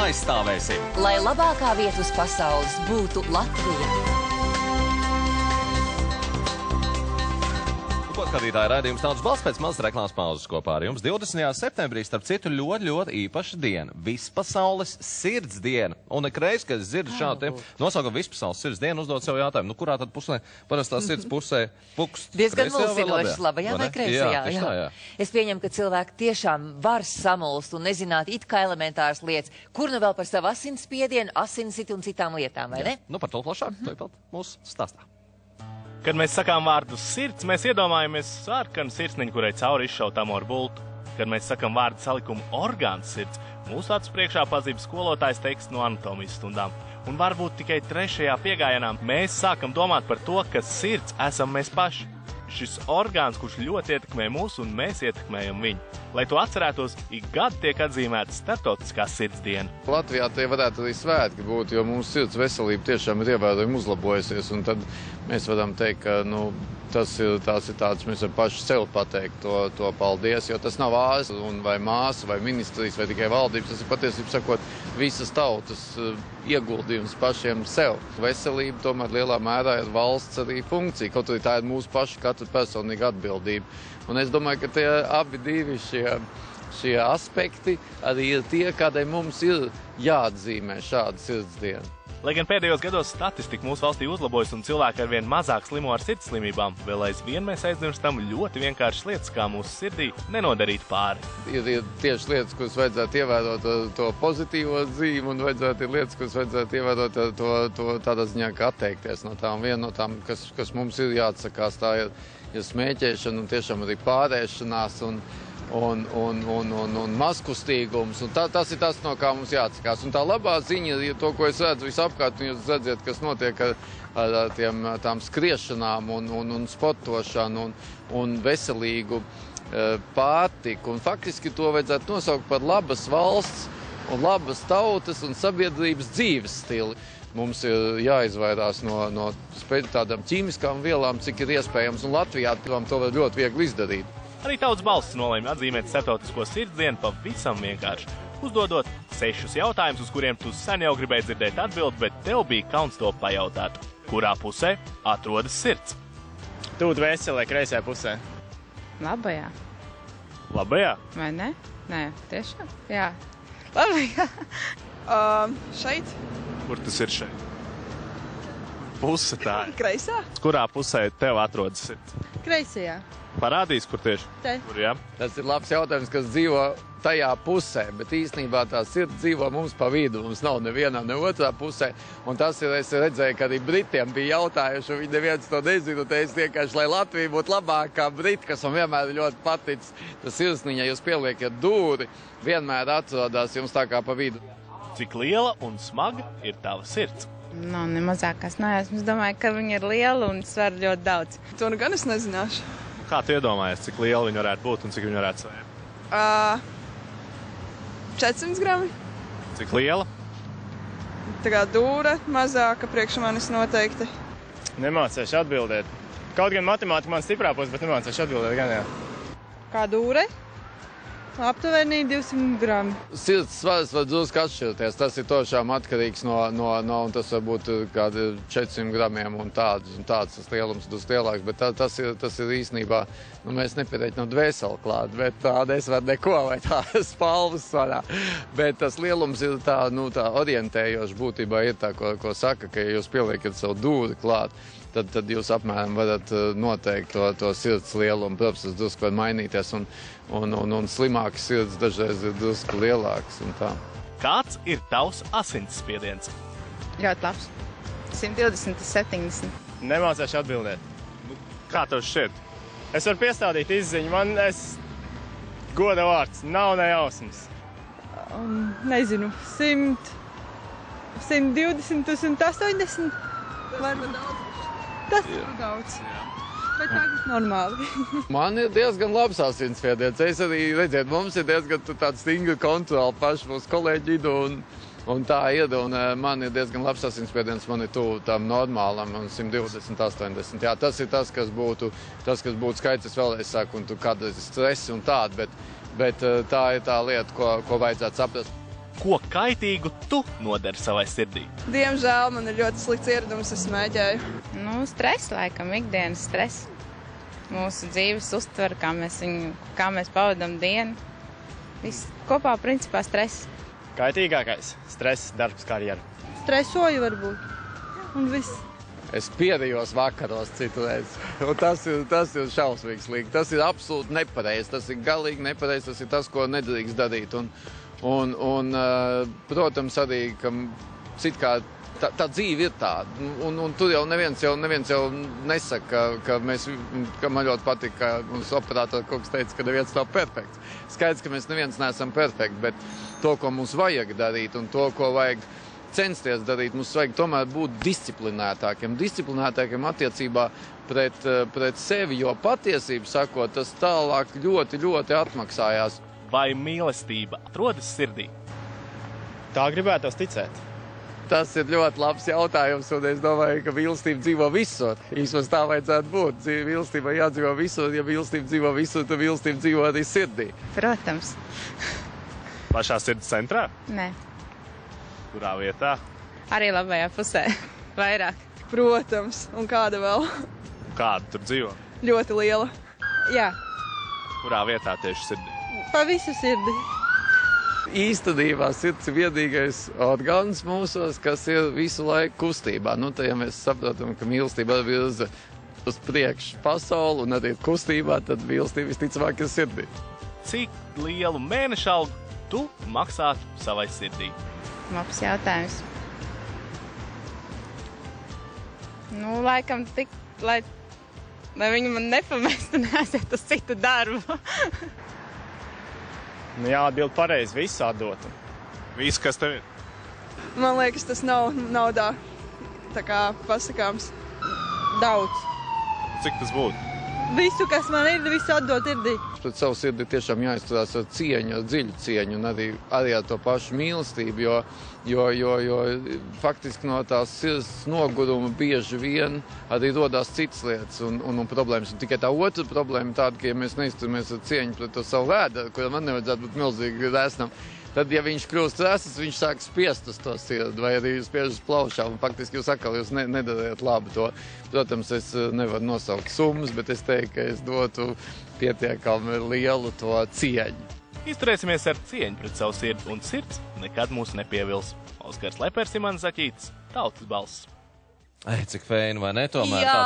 aizstāvēsim! Lai labākā vieta uz pasaules būtu Latvija. Skatītāji, raidījums Tautas balss pēc mazas reklāmas pauzes kopā ar jums. 20. septembrī, starp citu, ļoti īpaša diena. Vispasaules sirds diena. Un ikreiz, kad es dzirdu šādu nosaukumu Vispasaules sirds dienu, uzdot sev jautājumu, kurā tad pusē, parastā sirds pusē pukst? Diezgan mulsinoši, labajā vai kreisajā. Jā. Es pieņemu, ka cilvēki tiešām var samulst un nezināt it kā elementāras lietas, kur nu vēl par savu asinsspiedienu, asinsiti un citām lietām, vai ne? Nu, par to plašāk, tāpat mūsu stāstā. Kad mēs sakām vārdu sirds, mēs iedomājamies sārkanu sirsniņu, kurai cauri izšautam ar bultu. Kad mēs sakām vārdu salikumu orgāns sirds, mūsu acu priekšā pazīst skolotājs teksts no anatomijas stundām. Un varbūt tikai trešajā piegājienā mēs sākam domāt par to, ka sirds esam mēs paši. Šis orgāns, kurš ļoti ietekmē mūs un mēs ietekmējam viņu. Lai to atcerētos, ik gadu tiek atzīmēta Startautiskā sirds diena. Latvijā tie varētu arī svētki būt, jo mums sirds veselība tiešām ir ievērojami uzlabojusies. Un tad mēs varam teikt, ka tās ir tāds, mēs varam paši sev pateikt to paldies, jo tas nav ārsts vai māsa vai ministrijas vai tikai valdības. Tas ir patiesībā sakot visas tautas ieguldījums pašiem sev. Veselība tomēr lielā mērā ir valsts arī funkcija, kaut arī tā ir mūsu paša katra personīga atbildība. Un es domāju, ka tie abi divi šie aspekti arī ir tie, kādai mums ir jāatzīmē šāda sirdsdiena. Lai gan pēdējos gados statistika mūsu valstī uzlabojas un cilvēki arvien mazāk slimo ar sirds slimībām, vēl aizvien mēs aizmirstam ļoti vienkāršas lietas, kā mūsu sirdī nenodarīt pāri. Ir tieši lietas, kuras vajadzētu ievērot to pozitīvo dzīvi, un ir lietas, kuras vajadzētu ievērot to tādā ziņā, ka atteikties no tām. Viena no tām, kas mums ir jāatsakās, tā ir smēķēšana un tiešām arī pārēšanās un mazkustīgums. Un tas ir tas, no kā mums jāatsakās. Un tā labā ziņa ir to, ko es redzu visapkārt, un jūs redzat, kas notiek ar tām skriešanām un sportošanu un veselīgu pārtiku. Un faktiski to vajadzētu nosaukt par labas valsts un labas tautas un sabiedrības dzīves stili. Mums ir jāizvairās no tādām ķīmiskām vielām, cik ir iespējams, un Latvijā to var ļoti viegli izdarīt. Arī Tautas balss nolēma atzīmēt Startautisko sirds dienu pavisam vienkārši, uzdodot 6 jautājumus, uz kuriem tu sen jau gribēji dzirdēt atbildi, bet tev bija kauns to pajautāt. Kurā pusē atrodas sirds? Tūt veselē, kreisajā pusē. Labajā. Labajā? Vai ne? Nē, tiešām? Jā. Labajā. Šeit. Kur tas ir šeit? Puse tā ir. Kreisā? Kurā pusē tev atrodas sirds? Kreisajā. Parādīs, kur tieši? Te. Kur, jā? Tas ir labs jautājums, kas dzīvo tajā pusē, bet īstenībā tā sirds dzīvo mums pa vidu. Mums nav nevienā, ne otrā pusē. Un tas ir, es redzēju, ka arī Britiem bija jautājuši, un viņi neviens to nezinu. Es vienkārši, lai Latvija būtu labākā Brita, kas man vienmēr ļoti paticis, tas sirsniņa, jūs pieliekat dūri, vienmēr atrodas jums tā kā pa vidu. Cik liela un smaga ir tava sirds? Nav ne mazākās neesmu. Es domāju, ka viņa ir liela un svar ļoti daudz. To nu gan es nezināšu. Kā tu iedomājies, cik liela viņa varētu būt un cik viņa varētu svērt? 400 grami. Cik liela? Tā kā dūra mazāka priekš manis noteikti. Nemācēšu atbildēt. Kaut gan matemātika man stiprā puse, bet nemācēšu atbildēt gan jā. Kā dūre? Aptuveni 200 grami. Sirds svars var drusku atšķirties. Tas ir tošām atkarīgs un tas var būt kādi 400 gramiem un tāds tas lielums drusku lielāks, bet tas ir īstenībā, mēs nepierēķinām dvēseli klāt, bet tāda es varu neko vai tā spalvas svarā. Bet tas lielums ir tā orientējoši būtībā ir tā, ko saka, ka ja jūs pieliekat savu dūri klāt, tad jūs apmēram varat noteikt to sirds lielumu. Protams, tas drusku var mainīties un slimāks sirds dažreiz ir drusku lielāks un tā. Kāds ir tavs asinsspiediens? Ļoti labs. 120-70. Nemācēšu atbildēt. Kā tev šķiet? Es varu piestādīt izziņu. Goda vārds, nav ne jausmas. Nezinu, 100, 120, 180. Tas ir daudz. Bet tagad normāli. Man ir diezgan labs asinsspiediens. Es arī, redziet, mums ir diezgan tāda stingra kontrola paši mūsu kolēģi vidū un tā ir. Un man ir diezgan labs asinsspiediens, man ir tuvu tam normālam 120, 80. Jā, tas ir tas, kas būtu skaits, es vēlreiz saku, un tu kādreiz stresi un tādu, bet tā ir tā lieta, ko vajadzētu saprast. Ko kaitīgu tu nodari savai sirdī? Diemžēl man ir ļoti slikts ieradums, es mēģēju. Nu, stress, laikam, ikdienas stress. Mūsu dzīves uztver, kā mēs pavadam dienu. Viss kopā, principā, stress. Kaitīgākais - stress, darbs, karjera. Stresoju varbūt. Un viss. Es piedījos vakaros citreiz. Un tas ir šausmīgs līga. Tas ir absolūti nepareizi. Tas ir galīgi nepareizi. Tas ir tas, ko nedrīkst darīt. Un protams, arī, ka cit kā tā dzīve ir tāda. Un tur jau neviens jau nesaka, ka man ļoti patīk, ka mums operātori kaut kas teica, ka neviens nav perfekts. Skaidrs, ka mēs neviens neesam perfekti, bet to, ko mums vajag darīt un to, ko vajag censties darīt, mums vajag tomēr būt disciplinētākiem attiecībā pret sevi, jo patiesību sakot, tas tālāk ļoti, ļoti atmaksājās. Vai mīlestība atrodas sirdī? Tā gribētos ticēt. Tas ir ļoti labs jautājums, un es domāju, ka mīlestība dzīvo visur. Īsmaz tā vajadzētu būt. Mīlestībai jādzīvo visur, ja mīlestība dzīvo visur, tad mīlestība dzīvo arī sirdī. Protams. Pašā sirds centrā? Nē, Kurā vietā? arī labajā pusē. Vairāk. Protams. Un kāda vēl? Kāda tur dzīvo? Ļoti liela. Jā, Kurā vietā tieši sirdī? pa visu sirdi. Īstenībā sirds ir vienīgais orgāns mūsos, kas ir visu laiku kustībā. Nu, tad, ja mēs saprotam, ka mīlestība virza uz priekšu pasauli un arī ir kustībā, tad mīlestība visticamāk ir sirdī. Cik lielu mēneša algu tu maksātu savai sirdī? Labs jautājums. Nu, laikam tik, lai viņi man nepamestu, neaiziet uz citu darbu. Nu, jāatbild pareizi, visu atdotu. Visu, kas tev ir? Man liekas, tas nav naudā tā kā pasakāms. Daudz. Cik tas būtu? Visu, kas man ir, visu atdot sirdī. Pret savu sirdi tiešām jāizturās ar cieņu, ar dziļu cieņu un arī ar to pašu mīlestību, jo faktiski no tās sirds noguruma bieži vien arī rodās citas lietas un problēmas. Un tikai tā otra problēma tāda, ka ja mēs neizturamies ar cieņu pret to savu vēderu, kuram man nevajadzētu būt milzīgi rēsnam, tad, ja viņš kļūst rēsas, viņš sāk spiest uz to sirdi vai arī spiež uz plaušām. Un faktiski jūs nedariet labi to. Protams, es nevaru nosaukt summas, bet es teiktu, ka es dotu pietiekami lielu to cieņu. Izturēsimies ar cieņu pret savu sirdi, un sirds nekad mūs nepievils. Oskars Lepers, Imants Zaķītis, Tautas balss. Cik feini, vai ne tomēr? Jā.